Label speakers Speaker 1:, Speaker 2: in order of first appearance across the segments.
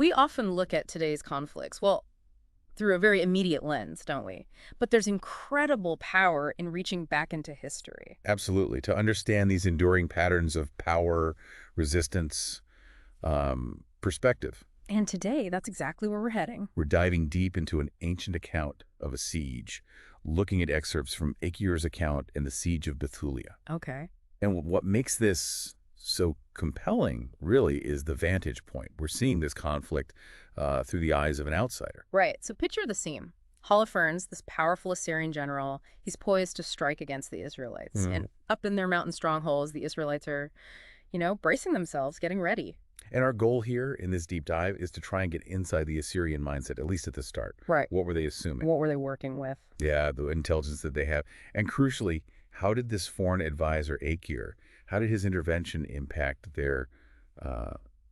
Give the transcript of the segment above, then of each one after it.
Speaker 1: We often look at today's conflicts, well, through a very immediate lens, don't we? But there's incredible power in reaching back into history.
Speaker 2: Absolutely. To understand these enduring patterns of power, resistance, perspective.
Speaker 1: And today, that's exactly where we're heading.
Speaker 2: We're diving deep into an ancient account of a siege, looking at excerpts from Agur's account in the Siege of Bethulia.
Speaker 1: Okay.
Speaker 2: And what makes this so compelling, really, is the vantage point. We're seeing this conflict through the eyes of an outsider.
Speaker 1: Right. So picture the scene. Holofernes, this powerful Assyrian general, he's poised to strike against the Israelites. And up in their mountain strongholds, the Israelites are, bracing themselves, getting ready.
Speaker 2: And our goal here in this deep dive is to try and get inside the Assyrian mindset, at least at the start.
Speaker 1: Right.
Speaker 2: What were they assuming?
Speaker 1: What were they working with?
Speaker 2: Yeah, the intelligence that they have. And crucially, how did this foreign advisor, Agur, how did his intervention impact their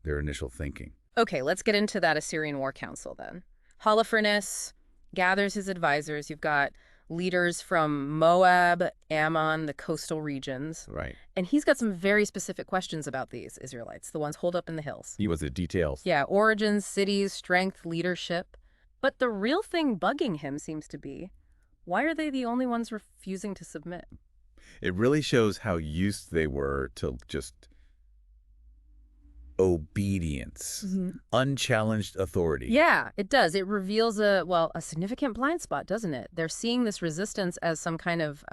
Speaker 2: initial thinking?
Speaker 1: Okay, let's get into that Assyrian war council then. Holofernes gathers his advisors. You've got leaders from Moab, Ammon, the coastal regions.
Speaker 2: Right.
Speaker 1: And he's got some very specific questions about these Israelites, the ones holed up in the hills.
Speaker 2: He was the details.
Speaker 1: Yeah, origins, cities, strength, leadership. But the real thing bugging him seems to be, why are they the only ones refusing to submit?
Speaker 2: It really shows how used they were to just obedience, unchallenged authority.
Speaker 1: Yeah, it does. It reveals a significant blind spot, doesn't it? They're seeing this resistance as some kind of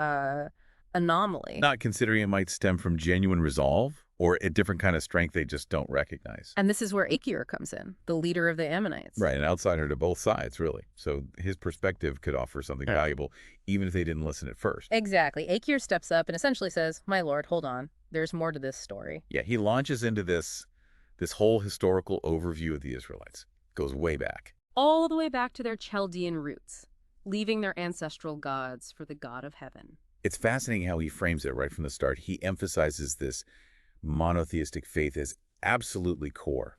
Speaker 1: anomaly.
Speaker 2: Not considering it might stem from genuine resolve or a different kind of strength they just don't recognize.
Speaker 1: And this is where Agur comes in, the leader of the Ammonites.
Speaker 2: Right, an outsider to both sides, really. So his perspective could offer something valuable, even if they didn't listen at first.
Speaker 1: Exactly. Agur steps up and essentially says, my lord, hold on. There's more to this story.
Speaker 2: Yeah, he launches into this whole historical overview of the Israelites. Goes way back.
Speaker 1: All the way back to their Chaldean roots, leaving their ancestral gods for the God of heaven.
Speaker 2: It's fascinating how he frames it right from the start. He emphasizes this monotheistic faith as absolutely core,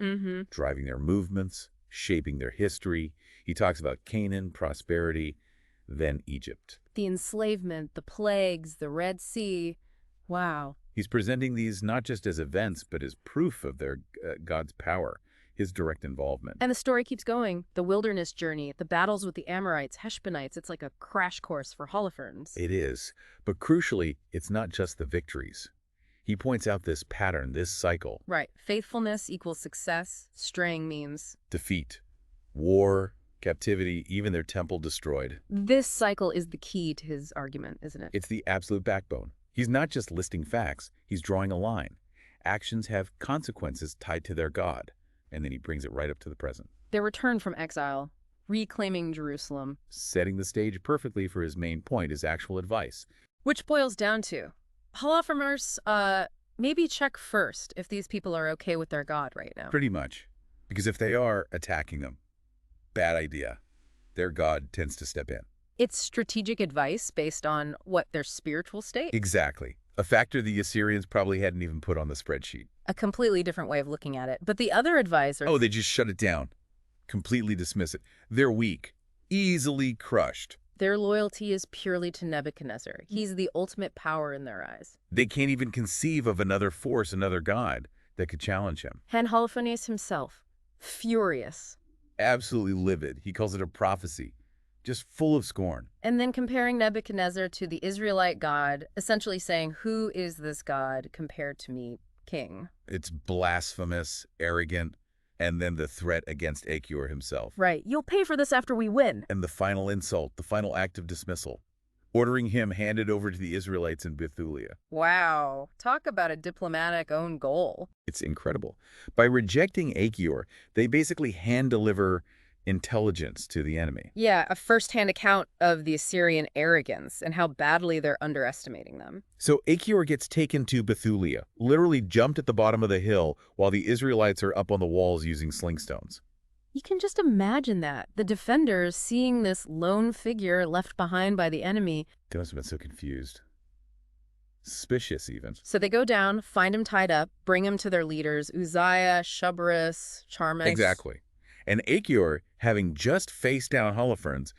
Speaker 2: driving their movements, shaping their history. He talks about Canaan, prosperity, then Egypt.
Speaker 1: The enslavement, the plagues, the Red Sea. Wow.
Speaker 2: He's presenting these not just as events, but as proof of their God's power, his direct involvement.
Speaker 1: And the story keeps going. The wilderness journey, the battles with the Amorites, Heshbonites, it's like a crash course for Holofernes.
Speaker 2: It is. But crucially, it's not just the victories. He points out this pattern, this cycle.
Speaker 1: Right. Faithfulness equals success. Straying means
Speaker 2: Defeat, war, captivity, even their temple destroyed.
Speaker 1: this cycle is the key to his argument, isn't it?
Speaker 2: It's the absolute backbone. He's not just listing facts, he's drawing a line. Actions have consequences tied to their God. And then he brings it right up to the present.
Speaker 1: Their return from exile, reclaiming Jerusalem.
Speaker 2: Setting the stage perfectly for his main point, his actual advice.
Speaker 1: Which boils down to, Holofernes, maybe check first if these people are okay with their God right now.
Speaker 2: Pretty much. Because if they are attacking them, bad idea. Their God tends to step in.
Speaker 1: It's strategic advice based on, what, their spiritual state?
Speaker 2: Exactly. A factor the Assyrians probably hadn't even put on the spreadsheet.
Speaker 1: A completely different way of looking at it. But the other advisor...
Speaker 2: Oh, they just shut it down. Completely dismiss it. They're weak. Easily crushed.
Speaker 1: Their loyalty is purely to Nebuchadnezzar. He's the ultimate power in their eyes.
Speaker 2: They can't even conceive of another force, another god, that could challenge him.
Speaker 1: And Holofernes himself, furious.
Speaker 2: Absolutely livid. He calls it a prophecy. Just full of scorn.
Speaker 1: And then comparing Nebuchadnezzar to the Israelite God, essentially saying, who is this God compared to me, king?
Speaker 2: It's blasphemous, arrogant, and then the threat against Agur himself.
Speaker 1: Right. You'll pay for this after we win.
Speaker 2: And the final insult, the final act of dismissal, ordering him handed over to the Israelites in Bethulia.
Speaker 1: Wow. Talk about a diplomatic own goal.
Speaker 2: It's incredible. By rejecting Agur, they basically hand-deliver intelligence to the enemy.
Speaker 1: Yeah, a first-hand account of the Assyrian arrogance and how badly they're underestimating them.
Speaker 2: So Agur gets taken to Bethulia, literally jumped at the bottom of the hill while the Israelites are up on the walls using slingstones.
Speaker 1: You can just imagine that. The defenders seeing this lone figure left behind by the enemy.
Speaker 2: They must have been so confused. Suspicious, even.
Speaker 1: So they go down, find him tied up, bring him to their leaders, Uzziah, Shubris, Charmex.
Speaker 2: Exactly. And Agur, having just faced down Holofernes,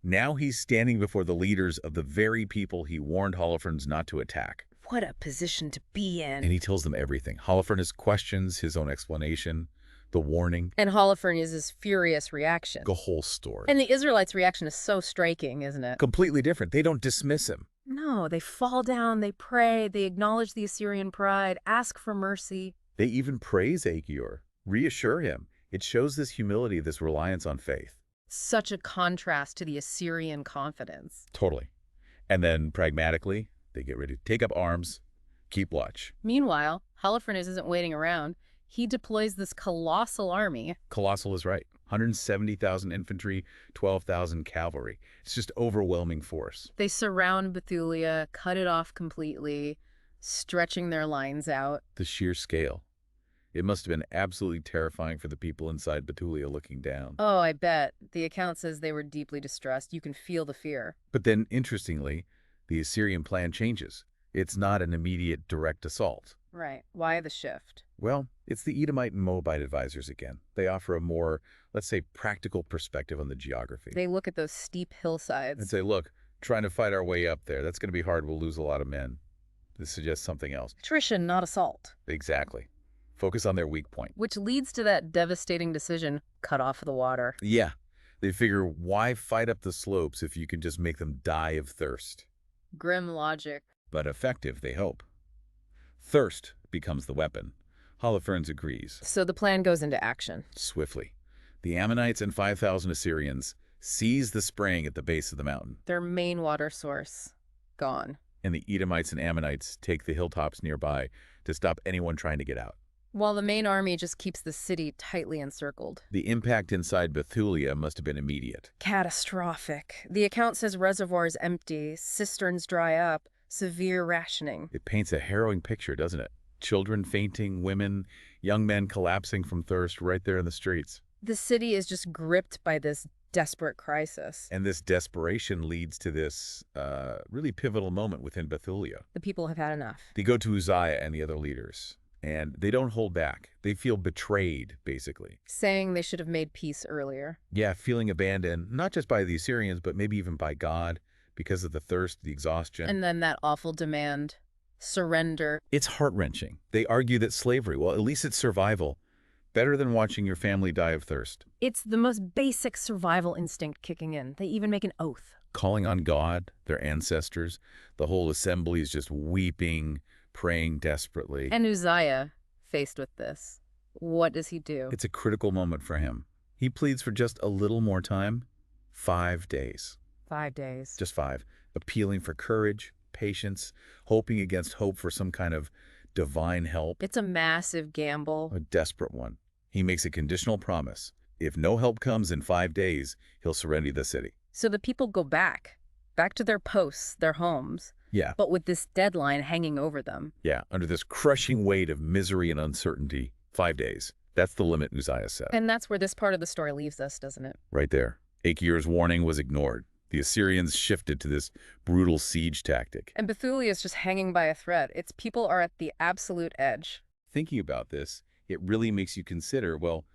Speaker 2: now he's standing before the leaders of the very people he warned Holofernes not to attack.
Speaker 1: What a position to be in.
Speaker 2: And he tells them everything. Holofernes questions his own explanation. the warning,
Speaker 1: And Holofernes' furious reaction.
Speaker 2: the whole story.
Speaker 1: And the Israelites' reaction is so striking, isn't it?
Speaker 2: Completely different. They don't dismiss him.
Speaker 1: No, they fall down, they pray, they acknowledge the Assyrian pride, ask for mercy.
Speaker 2: They even praise Agur, reassure him. It shows this humility, this reliance on faith.
Speaker 1: Such a contrast to the Assyrian confidence.
Speaker 2: Totally. And then, pragmatically, they get ready to take up arms, keep watch.
Speaker 1: Meanwhile, Holofernes isn't waiting around. He deploys this colossal army.
Speaker 2: Colossal is right. 170,000 infantry, 12,000 cavalry. It's just overwhelming force.
Speaker 1: They surround Bethulia, cut it off completely, stretching their lines out.
Speaker 2: The sheer scale. It must have been absolutely terrifying for the people inside Bethulia looking down.
Speaker 1: Oh, I bet. The account says they were deeply distressed. You can feel the fear.
Speaker 2: But then, interestingly, the Assyrian plan changes. It's not an immediate direct assault.
Speaker 1: Right. Why the shift?
Speaker 2: Well, it's the Edomite and Moabite advisors again. They offer a more, let's say, practical perspective on the geography.
Speaker 1: They look at those steep hillsides.
Speaker 2: And say, look, trying to fight our way up there, that's going to be hard. We'll lose a lot of men. This suggests something else.
Speaker 1: Attrition, not assault.
Speaker 2: Exactly. Focus on their weak point.
Speaker 1: Which leads to that devastating decision, cut off the water.
Speaker 2: Yeah. They figure, why fight up the slopes if you can just make them die of thirst?
Speaker 1: Grim logic.
Speaker 2: But effective, they hope. Thirst becomes the weapon. Holofernes agrees.
Speaker 1: So the plan goes into action.
Speaker 2: Swiftly. The Ammonites and 5,000 Assyrians seize the spring at the base of the mountain.
Speaker 1: Their main water source, gone.
Speaker 2: And the Edomites and Ammonites take the hilltops nearby to stop anyone trying to get out.
Speaker 1: While the main army just keeps the city tightly encircled.
Speaker 2: The impact inside Bethulia must have been immediate.
Speaker 1: Catastrophic. The account says reservoirs empty, cisterns dry up, severe rationing.
Speaker 2: It paints a harrowing picture, doesn't it? Children fainting, women, young men collapsing from thirst right there in the streets.
Speaker 1: The city is just gripped by this desperate crisis.
Speaker 2: And this desperation leads to this really pivotal moment within Bethulia.
Speaker 1: The people have had enough.
Speaker 2: They go to Uzziah and the other leaders, and they don't hold back. They feel betrayed, basically.
Speaker 1: Saying they should have made peace earlier.
Speaker 2: Yeah, feeling abandoned, not just by the Assyrians, but maybe even by God, because of the thirst, the exhaustion.
Speaker 1: And then that awful demand. Surrender.
Speaker 2: It's heart-wrenching. They argue that slavery, well, at least it's survival, better than watching your family die of thirst.
Speaker 1: It's the most basic survival instinct kicking in. They even make an oath.
Speaker 2: Calling on God, their ancestors, the whole assembly is just weeping, praying desperately.
Speaker 1: And Uzziah, faced with this, what does he do?
Speaker 2: It's a critical moment for him. He pleads for just a little more time. 5 days.
Speaker 1: 5 days.
Speaker 2: Just 5. Appealing for courage, patience, hoping against hope for some kind of divine help.
Speaker 1: It's a massive gamble.
Speaker 2: A desperate one. He makes a conditional promise. If no help comes in 5 days, he'll surrender the city.
Speaker 1: So the people go back to their posts, their homes.
Speaker 2: Yeah.
Speaker 1: But with this deadline hanging over them.
Speaker 2: Yeah, under this crushing weight of misery and uncertainty. 5 days. That's the limit Uzziah set.
Speaker 1: And that's where this part of the story leaves us, doesn't it?
Speaker 2: Right there. Agur's warning was ignored. The Assyrians shifted to this brutal siege tactic.
Speaker 1: And Bethulia is just hanging by a thread. Its people are at the absolute edge.
Speaker 2: Thinking about this, it really makes you consider, well,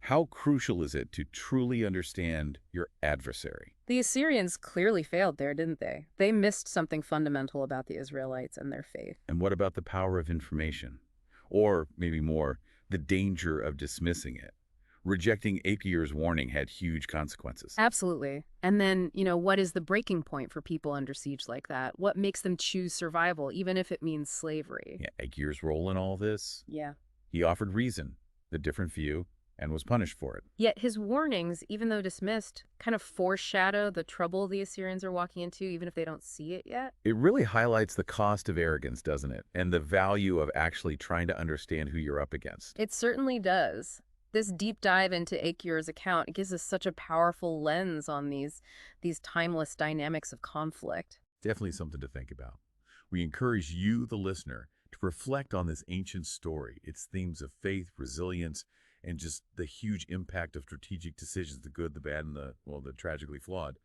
Speaker 2: how crucial is it to truly understand your adversary?
Speaker 1: The Assyrians clearly failed there, didn't they? They missed something fundamental about the Israelites and their faith.
Speaker 2: And what about the power of information? Or, maybe more, the danger of dismissing it? Rejecting Agur's warning had huge consequences.
Speaker 1: Absolutely. And then, what is the breaking point for people under siege like that? What makes them choose survival, even if it means slavery?
Speaker 2: Yeah, Agur's role in all this?
Speaker 1: Yeah.
Speaker 2: He offered reason, the different view, and was punished for it.
Speaker 1: Yet his warnings, even though dismissed, kind of foreshadow the trouble the Assyrians are walking into, even if they don't see it yet.
Speaker 2: It really highlights the cost of arrogance, doesn't it? And the value of actually trying to understand who you're up against.
Speaker 1: It certainly does. This deep dive into Agur's account gives us such a powerful lens on these timeless dynamics of conflict.
Speaker 2: Definitely something to think about. We encourage you, the listener, to reflect on this ancient story, its themes of faith, resilience, and just the huge impact of strategic decisions, the good, the bad, and the tragically flawed.